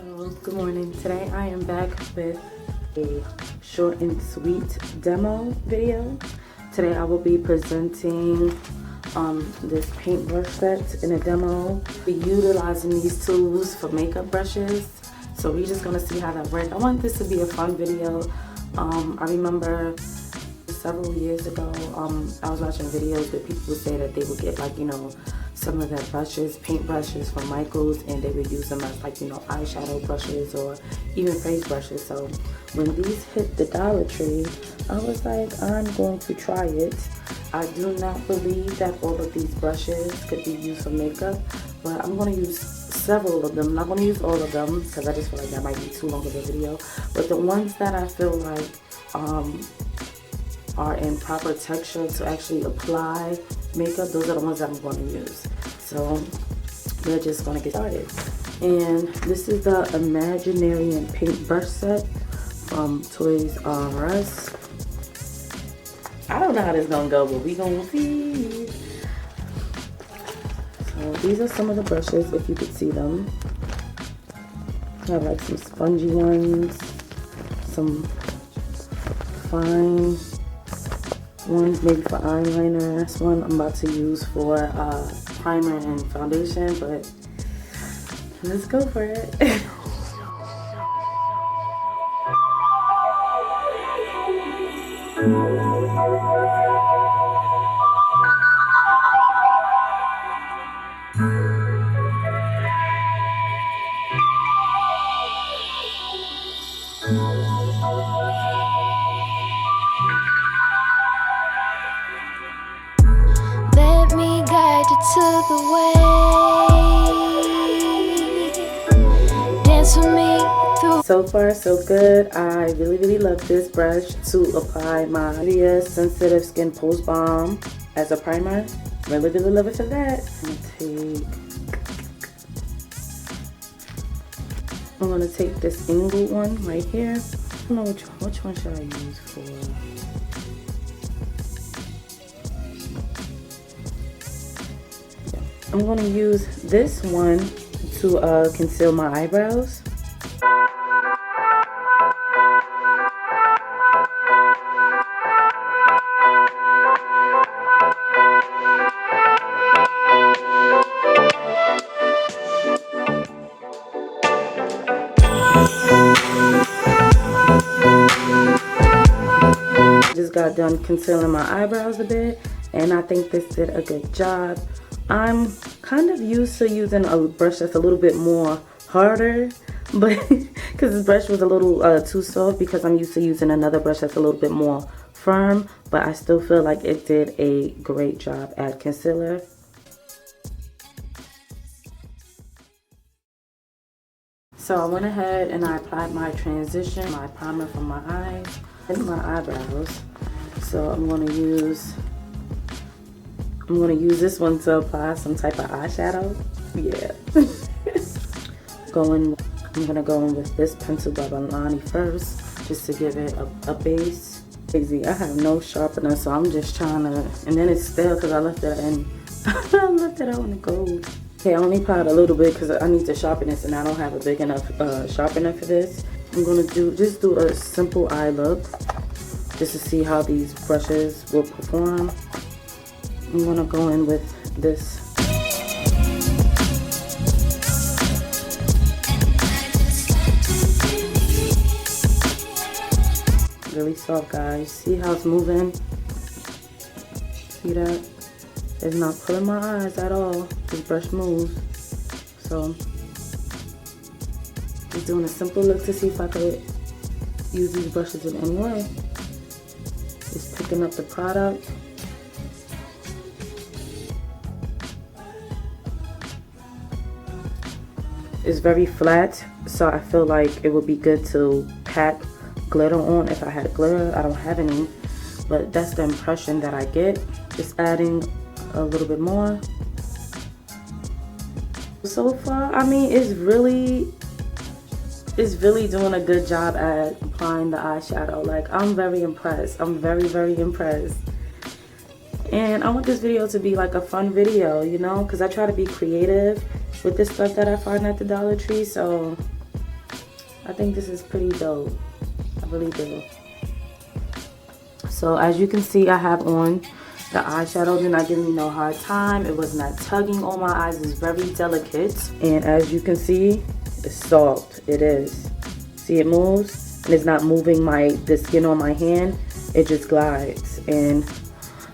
Good morning. Today I am back with a short and sweet demo video. Today I will be presenting this paintbrush set in a demo. We're utilizing these tools for makeup brushes. So we're just gonna see how that works. I want this to be a fun video. I remember several years ago, I was watching videos where people would say that they would get like, some of their brushes, paint brushes from Michael's, and they would use them as like, eyeshadow brushes or even face brushes. So when these hit the Dollar Tree, I was like, I'm going to try it. I do not believe that all of these brushes could be used for makeup, but I'm going to use several of them. I'm not going to use all of them because I just feel like that might be too long of a video. But the ones that I feel like are in proper texture to actually apply makeup, those are the ones that I'm going to use. So we're just going to get started. And this is the Imaginarium paintbrush set from Toys R Us. I don't know how this is going to go, but we're going to see. So these are some of the brushes, if you could see them. I have like some spongy ones, some fine ones maybe for eyeliner. This one I'm about to use for primer and foundation, but let's go for it. To the way, dance with me through. So far so good. I really love this brush to apply my sensitive skin post balm as a primer. Really love it for that. I'm gonna take this angled one right here. I don't know which one should I use for. I'm going to use this one to conceal my eyebrows. Just got done concealing my eyebrows a bit, and I think this did a good job. I'm kind of used to using a brush that's a little bit more harder, but because this brush was a little too soft, because I'm used to using another brush that's a little bit more firm, but I still feel like it did a great job at concealer. So I went ahead and I applied my transition, my primer for my eyes and my eyebrows. So I'm going to use this one to apply some type of eyeshadow. Yeah. I'm gonna go in with this pencil by Milani first, just to give it a base. Crazy, I have no sharpener, so I'm just trying to, and then it's stale because I left it in, I left it out in the gold. Okay, I only applied a little bit because I need to sharpen this, and I don't have a big enough sharpener for this. I'm gonna just do a simple eye look, just to see how these brushes will perform. I'm gonna go in with this. Really soft, guys. See how it's moving? See that? It's not pulling my eyes at all. This brush moves. So, just doing a simple look to see if I could use these brushes in any way. Just picking up the product. It's very flat, so I feel like it would be good to pat glitter on if I had glitter. I don't have any, but that's the impression that I get. Just adding a little bit more. So far, I mean, it's really doing a good job at applying the eyeshadow. Like, I'm very impressed. I'm very impressed. And I want this video to be like a fun video, because I try to be creative with this stuff that I find at the Dollar Tree. So I think this is pretty dope. I really do. So as you can see, I have on the eyeshadow. Did not give me no hard time. It was not tugging on my eyes. It's very delicate. And as you can see, it's soft. It is. See, it moves. And it's not moving the skin on my hand. It just glides. And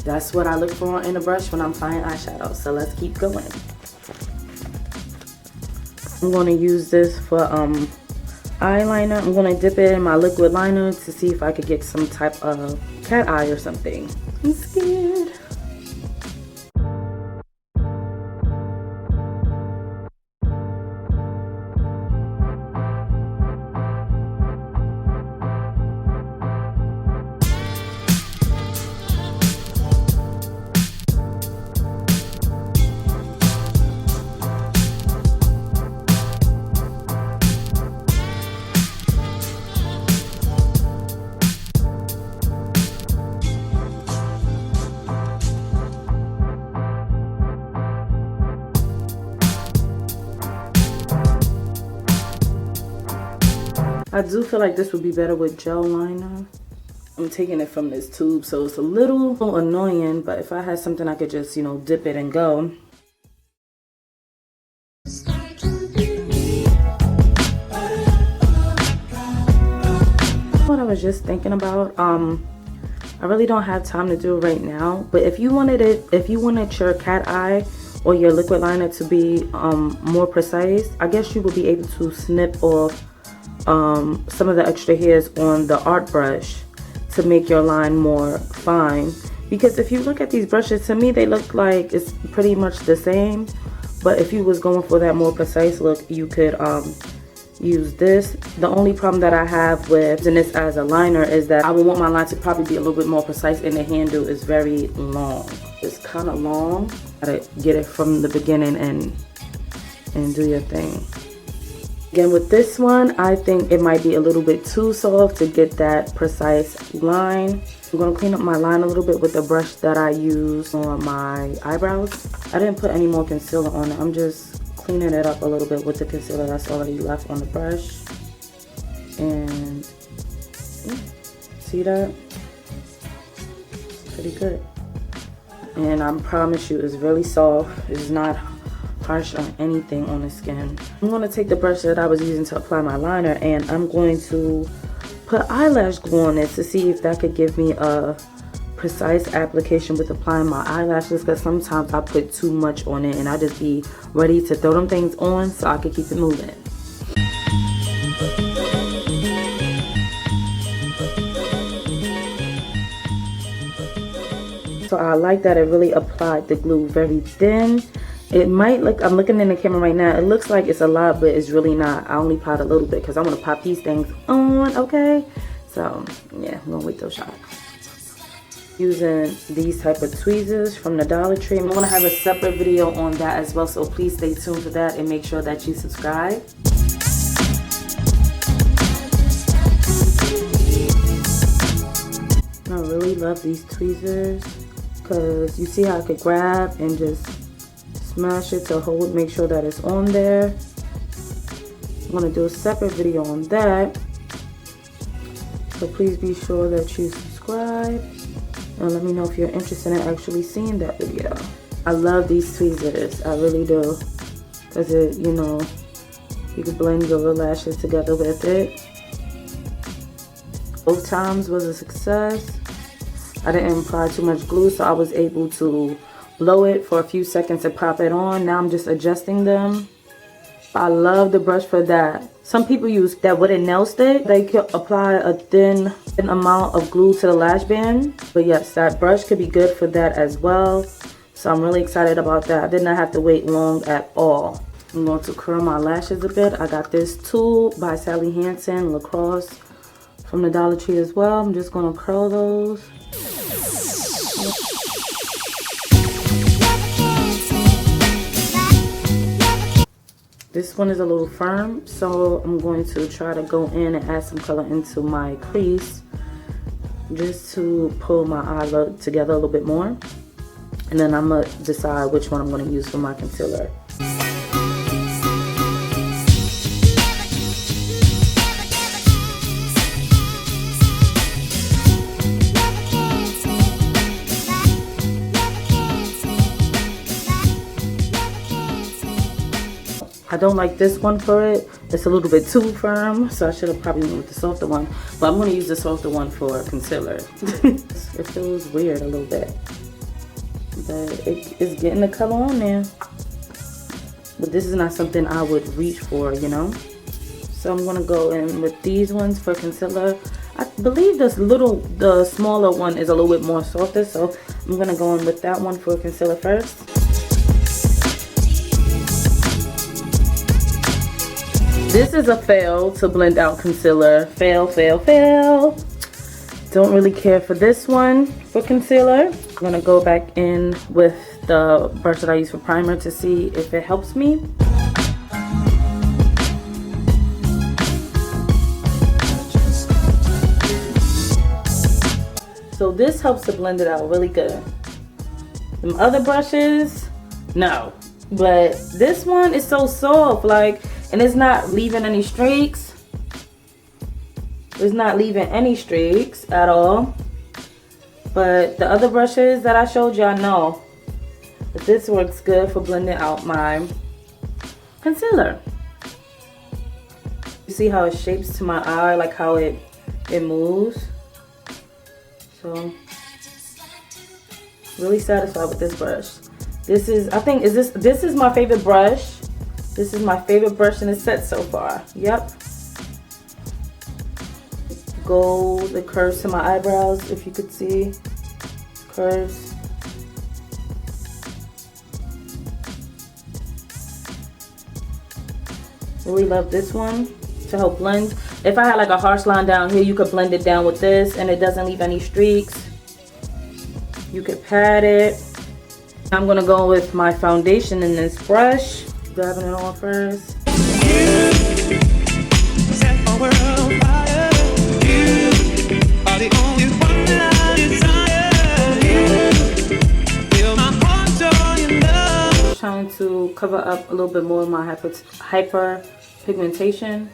that's what I look for in a brush when I'm applying eyeshadow. So let's keep going. I'm going to use this for eyeliner. I'm going to dip it in my liquid liner to see if I could get some type of cat eye or something. I'm scared. I do feel like this would be better with gel liner. I'm taking it from this tube, so it's a little annoying, but if I had something I could just, you know, dip it and go. What I was just thinking about, I really don't have time to do it right now, but if you wanted your cat eye or your liquid liner to be more precise, I guess you would be able to snip off some of the extra hairs on the art brush to make your line more fine. Because if you look at these brushes, to me they look like it's pretty much the same, but if you was going for that more precise look, you could use this. The only problem that I have with using this as a liner is that I would want my line to probably be a little bit more precise, and the handle is very long. It's kind of long. Gotta get it from the beginning and do your thing. Again, with this one, I think it might be a little bit too soft to get that precise line. I'm going to clean up my line a little bit with the brush that I use on my eyebrows. I didn't put any more concealer on it. I'm just cleaning it up a little bit with the concealer that's already left on the brush. And see that? Pretty good. And I promise you, it's really soft. It's not harsh on anything on the skin. I'm going to take the brush that I was using to apply my liner, and I'm going to put eyelash glue on it to see if that could give me a precise application with applying my eyelashes, because sometimes I put too much on it and I just be ready to throw them things on so I can keep it moving. So I like that it really applied the glue very thin. It might look, I'm looking in the camera right now, it looks like it's a lot, but it's really not. I only applied a little bit because I want to pop these things on, okay? So, yeah, I'm going to wait till shot. Using these type of tweezers from the Dollar Tree. I'm going to have a separate video on that as well, so please stay tuned for that and make sure that you subscribe. I really love these tweezers because you see how I could grab and just smash it to hold, make sure that it's on there. I'm going to do a separate video on that, so please be sure that you subscribe and let me know if you're interested in actually seeing that video. I love these tweezers, I really do, because it, you know, you can blend your lashes together with it. Both times was a success. I didn't apply too much glue, so I was able to blow it for a few seconds to pop it on. Now I'm just adjusting them. I love the brush for that. Some people use that wooden nail stick. They could apply a thin amount of glue to the lash band. But yes, that brush could be good for that as well. So I'm really excited about that. I did not have to wait long at all. I'm going to curl my lashes a bit. I got this tool by Sally Hansen, Lacrosse, from the Dollar Tree as well. I'm just going to curl those. This one is a little firm, so I'm going to try to go in and add some color into my crease just to pull my eye look together a little bit more. And then I'm going to decide which one I'm going to use for my concealer. I don't like this one for it. It's a little bit too firm, so I should have probably went with the softer one. But I'm going to use the softer one for concealer. It feels weird a little bit. But it's getting the color on there. But this is not something I would reach for, you know. So I'm going to go in with these ones for concealer. I believe the smaller one is a little bit more softer. So I'm going to go in with that one for concealer first. This is a fail to blend out concealer. Fail, fail, fail. Don't really care for this one for concealer. I'm gonna go back in with the brush that I use for primer to see if it helps me. So this helps to blend it out really good. Some other brushes, no. But this one is so soft, like, and it's not leaving any streaks. It's not leaving any streaks at all. But the other brushes that I showed y'all know that this works good for blending out my concealer. You see how it shapes to my eye, like how it moves. So really satisfied with this brush. This is, I think, this is my favorite brush. This is my favorite brush in the set so far. Yep. The curves to my eyebrows, if you could see. Curves. Really love this one to help blend. If I had like a harsh line down here, you could blend it down with this and it doesn't leave any streaks. You could pat it. I'm gonna go with my foundation in this brush. Dabbing it on first. Trying to cover up a little bit more of my hyper pigmentation.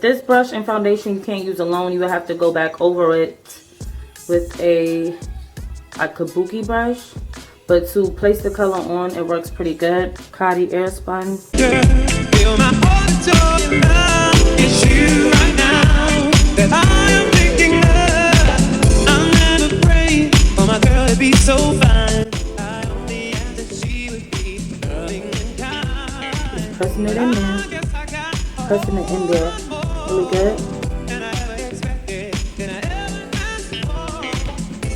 This brush and foundation you can't use alone. You would have to go back over it with a kabuki brush. But to place the color on, it works pretty good. Kadi Airspun. Feel my heart in love. It's you right now that I am thinking of. I'll never pray for my girl to be so fine. I only ask that she would be loving and kind. Just pressing it in there. Pressing it in there. Really good.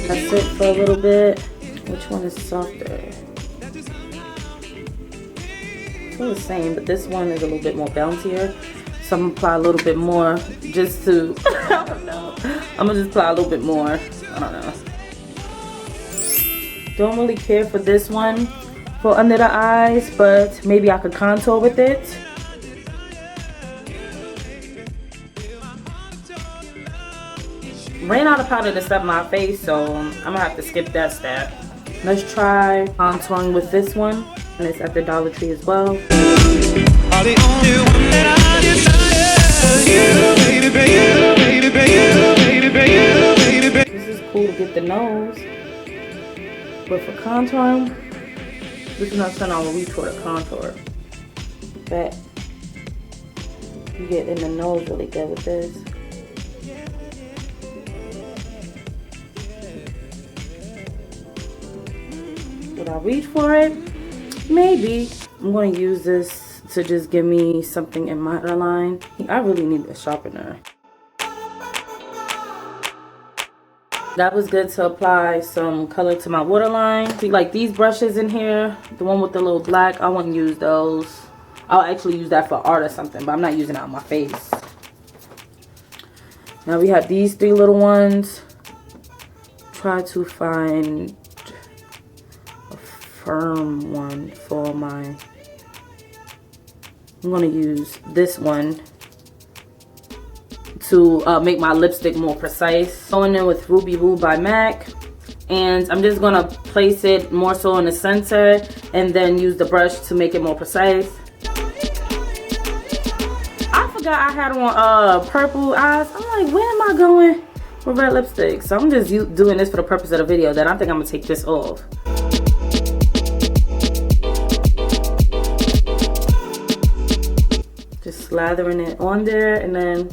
Press it for a little bit. Which one is softer? It's all the same, but this one is a little bit more bouncier. So I'm gonna apply a little bit more just to, I don't know. I'm gonna just apply a little bit more. I don't know. Don't really care for this one for under the eyes, but maybe I could contour with it. Ran out of powder to set my face, so I'm gonna have to skip that step. Let's try contouring with this one, and it's at the Dollar Tree as well. This is cool to get the nose, but for contouring, this is not something I will reach for the contour. But you get in the nose really good with this. Would I reach for it? Maybe. I'm going to use this to just give me something in my hairline. I really need a sharpener. That was good to apply some color to my waterline. See, like these brushes in here, the one with the little black, I wouldn't use those. I'll actually use that for art or something, but I'm not using it on my face. Now we have these three little ones. Try to find firm one for my, I'm going to use this one to make my lipstick more precise. Going in with Ruby Woo by MAC, and I'm just going to place it more so in the center and then use the brush to make it more precise. I forgot I had on purple eyes. I'm like, where am I going with red lipstick? So I'm just doing this for the purpose of the video. Then I think I'm going to take this off. slathering it on there, and then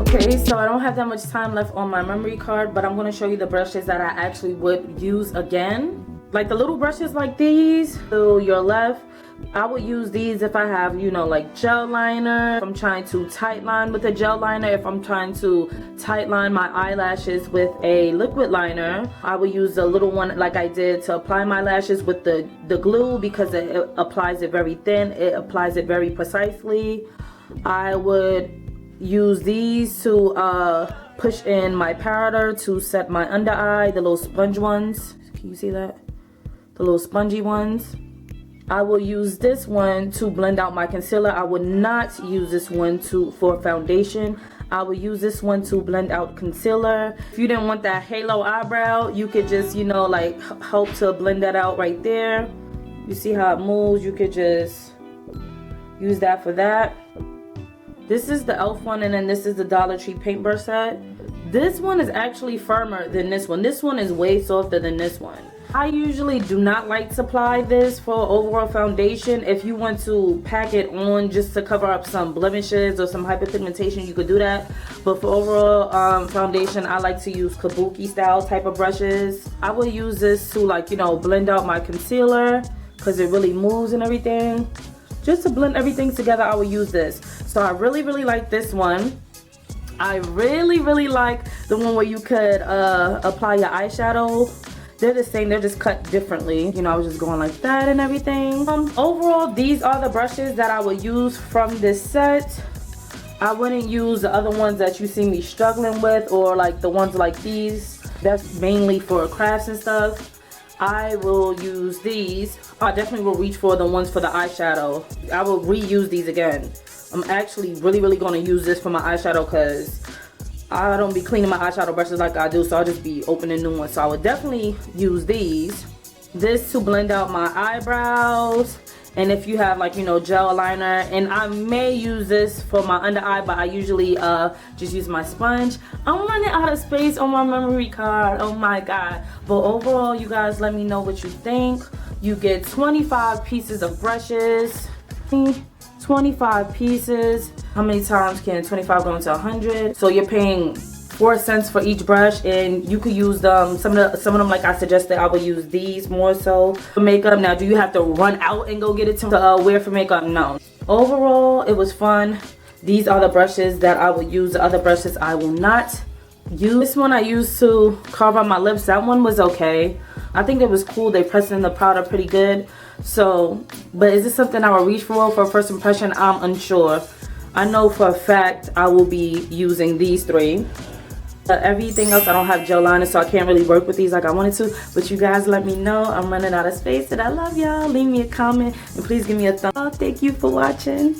okay, so I don't have that much time left on my memory card, but I'm going to show you the brushes that I actually would use again. Like the little brushes like these to your left, I would use these if I have, you know, like gel liner. If I'm trying to tight line with a gel liner, if I'm trying to tight line my eyelashes with a liquid liner, I would use a little one like I did to apply my lashes with the glue, because it applies it very thin, it applies it very precisely. I would use these to push in my powder to set my under eye, the little sponge ones. Can you see that? The little spongy ones. I will use this one to blend out my concealer. I would not use this one for foundation. I will use this one to blend out concealer. If you didn't want that halo eyebrow, you could just, you know, like help to blend that out right there. You see how it moves? You could just use that for that. This is the e.l.f. one, and then this is the Dollar Tree paintbrush set. This one is actually firmer than this one. This one is way softer than this one. I usually do not like to apply this for overall foundation. If you want to pack it on just to cover up some blemishes or some hyperpigmentation, you could do that. But for overall foundation, I like to use kabuki style type of brushes. I will use this to, like, you know, blend out my concealer because it really moves and everything. Just to blend everything together, I will use this. So I really, really like this one. I really, really like the one where you could apply your eyeshadow. They're the same, they're just cut differently. You know, I was just going like that and everything. Overall, these are the brushes that I would use from this set. I wouldn't use the other ones that you see me struggling with, or like the ones like these. That's mainly for crafts and stuff. I will use these. I definitely will reach for the ones for the eyeshadow. I will reuse these again. I'm actually really, really going to use this for my eyeshadow because I don't be cleaning my eyeshadow brushes like I do, so I'll just be opening new ones. So I would definitely use these. This to blend out my eyebrows. And if you have, like, you know, gel liner, and I may use this for my under eye, but I usually just use my sponge. I'm running out of space on my memory card. Oh my god. But overall, you guys let me know what you think. You get 25 pieces of brushes. 25 pieces. How many times can 25 go into 100? So you're paying 4 cents for each brush, and you could use them. Some of them, like I suggested, I would use these more so for makeup. Now, do you have to run out and go get it to wear for makeup? No. Overall, it was fun. These are the brushes that I would use. The other brushes I will not use. This one I used to carve out my lips. That one was okay. I think it was cool. They pressed in the powder pretty good. So, but is this something I will reach for first impression? I'm unsure. I know for a fact I will be using these three. Everything else, I don't have gel liner, so I can't really work with these like I wanted to. But you guys let me know. I'm running out of space, and I love y'all. Leave me a comment, and please give me a thumbs up. Thank you for watching.